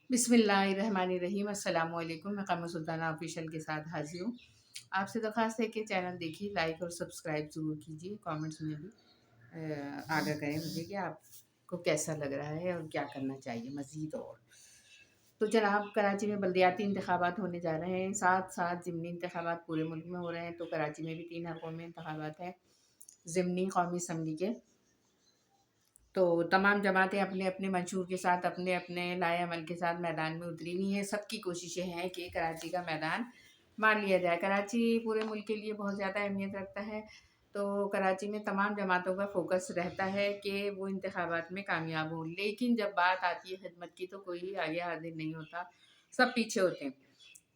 बिस्मिल्लाहिर्रहमानिर्रहीम। अस्सलाम वालेकुम। मैं कमर सुल्ताना ऑफिशियल के साथ हाजिर हूँ। आपसे दरख्वास्त है कि चैनल देखिए, लाइक और सब्सक्राइब ज़रूर कीजिए। कमेंट्स में भी आगाह करें मुझे कि आपको कैसा लग रहा है और क्या करना चाहिए मज़ीद। और तो जनाब, कराची में बल्दियाती इंतखाबात होने जा रहे हैं, साथ साथ ज़िमनी इंतखाबात पूरे मुल्क में हो रहे हैं। तो कराची में भी 3 हलकों में इंतखाबात हैं ज़िमनी कौमी असम्बली के। तो तमाम जमातें अपने अपने मंशूर के साथ, अपने अपने लाए अमल के साथ मैदान में उतरी हुई हैं। सबकी कोशिशें हैं कि कराची का मैदान मान लिया जाए। कराची पूरे मुल्क के लिए बहुत ज़्यादा अहमियत रखता है, तो कराची में तमाम जमातों का फोकस रहता है कि वो इंतखाबात में कामयाब हों। लेकिन जब बात आती है खिदमत की तो कोई आगे हाजिर नहीं होता, सब पीछे होते हैं।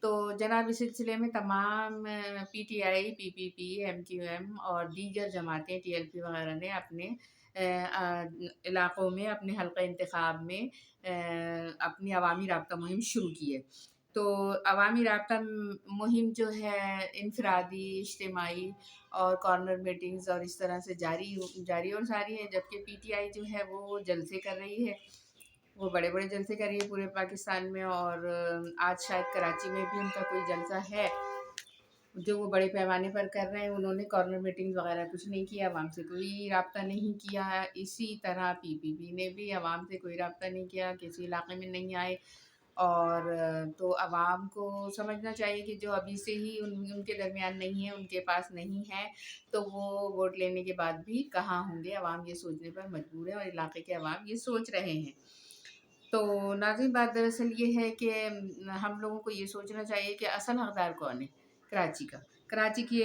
तो जनाब, इस सिलसिले में तमाम पीटीआई, पीपीपी, एमक्यूएम और दीगर जमातें, टीएलपी वगैरह ने अपने इलाक़ों में, अपने हल्क़ा इंतखाब में अपनी अवामी राब्ता मुहिम शुरू की है। तो अवामी राब्ता मुहिम जो है इनफरादी, इज्तिमाई और कॉर्नर मीटिंग्स और इस तरह से जारी और सारी है। जबकि पीटीआई जो है वो जलसे कर रही है, वो बड़े-बड़े जलसे कर रही है पूरे पाकिस्तान में। और आज शायद कराची में भी उनका कोई जलसा है जो वो बड़े पैमाने पर कर रहे हैं। उन्होंने कॉर्नर मीटिंग वगैरह कुछ नहीं किया, अवाम से कोई राब्ता नहीं किया। इसी तरह पीपीपी ने भी अवाम से कोई राब्ता नहीं किया, किसी इलाके में नहीं आए। और तो अवाम को समझना चाहिए कि जो अभी से ही उनके दरमियान नहीं है, उनके पास नहीं है, तो वो वोट लेने के बाद भी कहाँ होंगे। अवाम ये सोचने पर मजबूर है और इलाके के अवाम ये सोच रहे हैं। तो नाज़रीन, बात दरअसल ये है कि हम लोगों को ये सोचना चाहिए कि असल हकदार कौन है कराची का। कराची की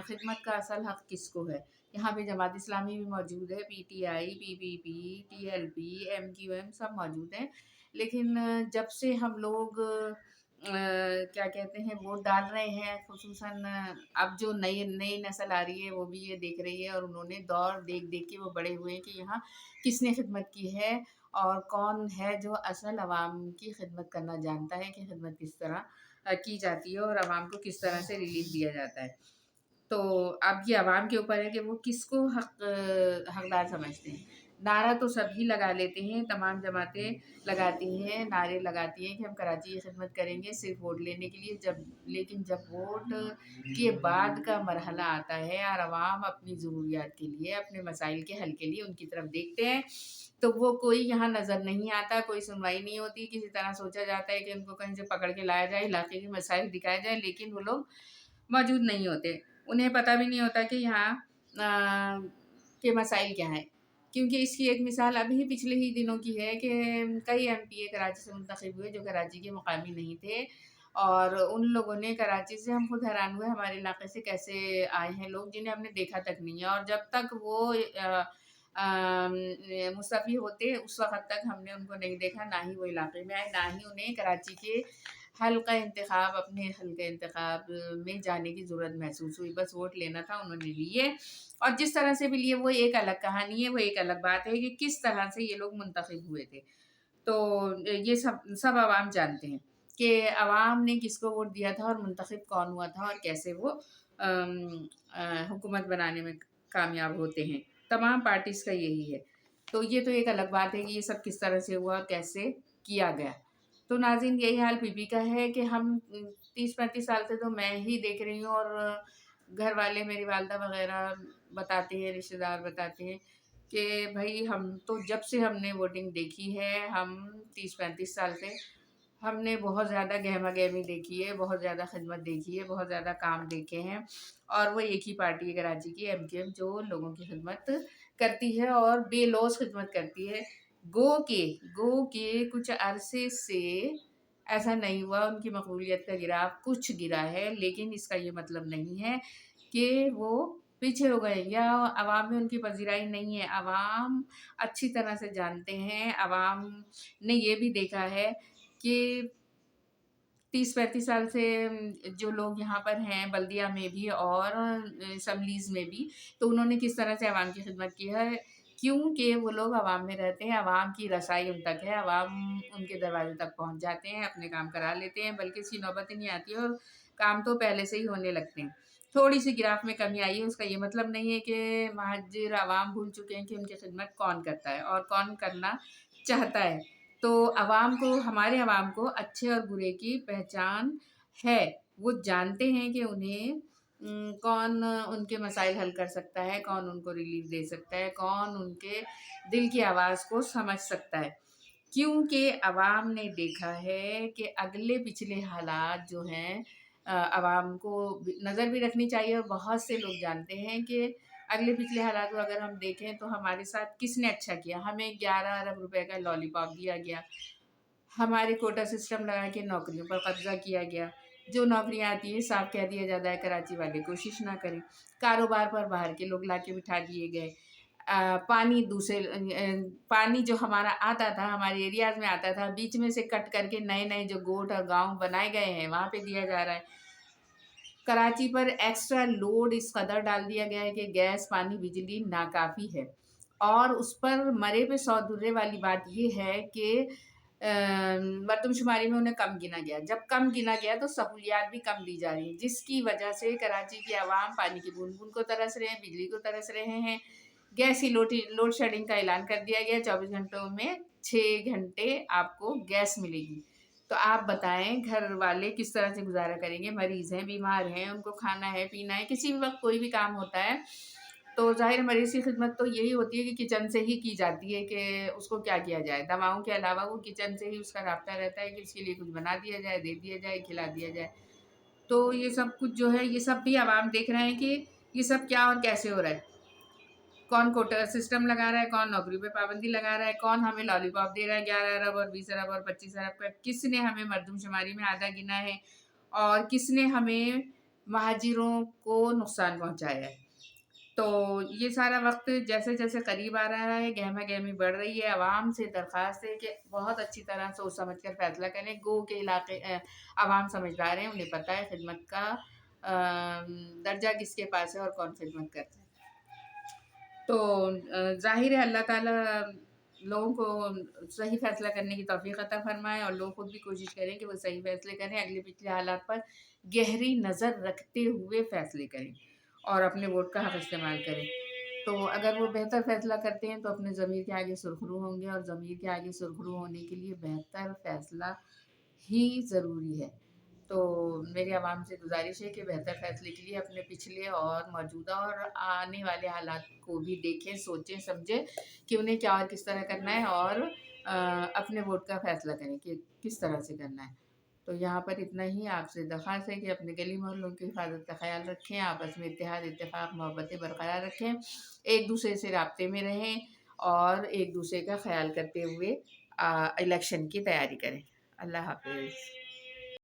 खिदमत का असल हक किसको है। यहाँ पे जमात इस्लामी भी मौजूद है, पीटीआई, पीपीपी, टीएलपी, एमक्यूएम सब मौजूद हैं। लेकिन जब से हम लोग क्या कहते हैं वोट डाल रहे हैं, खुसूसन अब जो नई नई नस्ल आ रही है वो भी ये देख रही है और उन्होंने दौर देख देख के वो बड़े हुए हैं कि यहाँ किसने खिदमत की है और कौन है जो असल अवाम की खिदमत करना जानता है कि खिदमत किस तरह की जाती है और अवाम को किस तरह से रिलीफ दिया जाता है। तो अब ये अवाम के ऊपर है कि वो किसको हकदार समझते हैं। नारा तो सभी लगा लेते हैं, तमाम जमातें लगाती हैं, नारे लगाती हैं कि हम कराची की खिदमत करेंगे सिर्फ वोट लेने के लिए। लेकिन जब वोट के बाद का मरहला आता है और अवाम अपनी ज़रूरियात के लिए, अपने मसाइल के हल के लिए उनकी तरफ देखते हैं, तो वो कोई यहाँ नज़र नहीं आता, कोई सुनवाई नहीं होती। किसी तरह सोचा जाता है कि उनको कहीं से पकड़ के लाया जाए, इलाके के मसाइल दिखाए जाए, लेकिन वो लोग मौजूद नहीं होते। उन्हें पता भी नहीं होता कि यहाँ के मसाइल क्या हैं। क्योंकि इसकी एक मिसाल अभी पिछले ही दिनों की है कि कई एमपीए कराची से मुंतखब हुए जो कराची के मुकामी नहीं थे, और उन लोगों ने कराची से, हम खुद हैरान हुए हमारे इलाके से कैसे आए हैं लोग जिन्हें हमने देखा तक नहीं है। और जब तक वो मुस्तफ़ी होते उस वक़्त तक हमने उनको नहीं देखा, ना ही वो इलाके में आए, ना ही उन्हें कराची के अपने हल्क़ा इंतखाब में जाने की ज़रूरत महसूस हुई। बस वोट लेना था, उन्होंने लिए, और जिस तरह से भी लिए वो एक अलग कहानी है, वो एक अलग बात है कि किस तरह से ये लोग मुंतखब हुए थे। तो ये सब सब अवाम जानते हैं कि अवाम ने किसको वोट दिया था और मुंतखब कौन हुआ था और कैसे वो हुकूमत बनाने में कामयाब होते हैं। तमाम पार्टीज़ का यही है। तो ये तो एक अलग बात है कि ये सब किस तरह से हुआ, कैसे किया गया। तो नाज़रीन, यही हाल बीबी का है कि हम 30-35 साल से तो मैं ही देख रही हूँ, और घर वाले, मेरी वालदा वग़ैरह बताते हैं, रिश्तेदार बताते हैं कि भई हम तो जब से हमने वोटिंग देखी है, हम 30-35 साल से हमने बहुत ज़्यादा गहमा-गहमी देखी है, बहुत ज़्यादा खिदमत देखी है, बहुत ज़्यादा काम देखे हैं। और वो एक ही पार्टी है कराची की, एमक्यूएम, जो लोगों की खिदमत करती है और बेलौस खिदमत करती है। गो के कुछ अरसे से ऐसा नहीं हुआ, उनकी मकबूलियत का गिराव कुछ गिरा है, लेकिन इसका ये मतलब नहीं है कि वो पीछे हो गए या अवाम में उनकी पज़ीराई नहीं है। अवाम अच्छी तरह से जानते हैं, अवाम ने ये भी देखा है कि 30-35 साल से जो लोग यहाँ पर हैं, बल्दिया में भी और असम्बलीज़ में भी, तो उन्होंने किस तरह से अवाम की खिदमत की है। क्योंकि वो लोग अवाम में रहते हैं, अवाम की रसाई उन तक है, अवाम उनके दरवाज़े तक पहुँच जाते हैं, अपने काम करा लेते हैं, बल्कि इसकी नौबत ही नहीं आती है और काम तो पहले से ही होने लगते हैं। थोड़ी-सी गिराफ़ में कमी आई है, उसका ये मतलब नहीं है कि महाजिर अवाम भूल चुके हैं कि उनकी खिदमत कौन करता है और कौन करना चाहता है। تو عوام کو ہمارے عوام کو اچھے اور برے کی پہچان ہے، وہ جانتے ہیں کہ انہیں کون ان کے مسائل حل کر سکتا ہے، کون ان کو ریلیف دے سکتا ہے، کون ان کے دل کی آواز کو سمجھ سکتا ہے، کیونکہ عوام نے دیکھا ہے کہ اگلے پچھلے حالات جو ہیں عوام کو نظر بھی رکھنی چاہیے، اور بہت سے لوگ جانتے ہیں کہ اگلے پچھلے حالات کو اگر ہم دیکھیں تو ہمارے ساتھ کس نے اچھا کیا۔ ہمیں 11 ارب روپے کا لالی پاپ دیا گیا، ہمارے کوٹا سسٹم لگا کے نوکریوں پر قبضہ کیا گیا، جو نوکریاں آتی ہیں صاف کہہ دیا جاتا ہے کراچی والے کوشش نہ کریں، کاروبار پر باہر کے لوگ لا کے بٹھا دیے گئے، پانی جو ہمارا آتا تھا، ہمارے ایریاز میں آتا تھا، بیچ میں سے کٹ کر کے نئے نئے جو گوٹ اور گاؤں بنائے گئے ہیں وہاں پہ دیا جا رہا ہے۔ کراچی پر ایکسٹرا لوڈ اس قدر ڈال دیا گیا ہے کہ گیس، پانی، بجلی ناکافی ہے، اور اس پر مرے پہ 100 درے والی بات یہ ہے کہ مردم شماری میں انہیں کم گنا گیا، جب کم گنا گیا تو سہولیات بھی کم دی جا رہی ہیں، جس کی وجہ سے کراچی کی عوام پانی کی بوند بوند کو ترس رہے ہیں، بجلی کو ترس رہے ہیں۔ گیس کی لوڈ شیڈنگ کا اعلان کر دیا گیا، 24 گھنٹوں میں 6 گھنٹے آپ کو گیس ملے گی۔ تو آپ بتائیں گھر والے کس طرح سے گزارا کریں گے؟ مریض ہیں، بیمار ہیں، ان کو کھانا ہے، پینا ہے، کسی بھی وقت کوئی بھی کام ہوتا ہے تو ظاہر مریض کی خدمت تو یہی ہوتی ہے کہ کچن سے ہی کی جاتی ہے کہ اس کو کیا کیا جائے، دواؤں کے علاوہ وہ کچن سے ہی اس کا رابطہ رہتا ہے کہ اس کے لیے کچھ بنا دیا جائے، دے دیا جائے، کھلا دیا جائے۔ تو یہ سب کچھ جو ہے یہ سب بھی عوام دیکھ رہے ہیں کہ یہ سب کیا اور کیسے ہو رہا ہے، کون کوٹا سسٹم لگا رہا ہے، کون نوکری پہ پابندی لگا رہا ہے، کون ہمیں لالی پاپ دے رہا ہے 11 ارب اور 20 ارب اور 25 ارب کا، کس نے ہمیں مردم شماری میں آدھا گنا ہے، اور کس نے ہمیں مہاجروں کو نقصان پہنچایا ہے۔ تو یہ سارا وقت جیسے جیسے قریب آ رہا ہے گہما گہمی بڑھ رہی ہے، عوام سے درخواست ہے کہ بہت اچھی طرح سوچ سمجھ کر فیصلہ کریں۔ گو کے علاقے عوام سمجھدار ہیں، انہیں پتہ ہے خدمت کا درجہ کس کے پاس ہے اور کون خدمت کرتا ہے۔ تو ظاہر ہے اللہ تعالیٰ لوگوں کو صحیح فیصلہ کرنے کی توفیق عطا فرمائے، اور لوگ خود بھی کوشش کریں کہ وہ صحیح فیصلے کریں، اگلے پچھلے حالات پر گہری نظر رکھتے ہوئے فیصلے کریں اور اپنے ووٹ کا حق استعمال کریں۔ تو اگر وہ بہتر فیصلہ کرتے ہیں تو اپنے ضمیر کے آگے سرخرو ہوں گے، اور ضمیر کے آگے سرخرو ہونے کے لیے بہتر فیصلہ ہی ضروری ہے۔ تو میری عوام سے گزارش ہے کہ بہتر فیصلے کے لیے اپنے پچھلے اور موجودہ اور آنے والے حالات کو بھی دیکھیں، سوچیں، سمجھیں کہ انہیں کیا اور کس طرح کرنا ہے، اور اپنے ووٹ کا فیصلہ کریں کہ کس طرح سے کرنا ہے۔ تو یہاں پر اتنا ہی، آپ سے درخواست ہے کہ اپنے گلی محلوں کی حفاظت کا خیال رکھیں، آپس میں اتحاد، اتفاق، محبتیں برقرار رکھیں، ایک دوسرے سے رابطے میں رہیں، اور ایک دوسرے کا خیال کرتے ہوئے الیکشن کی تیاری کریں۔ اللہ حافظ۔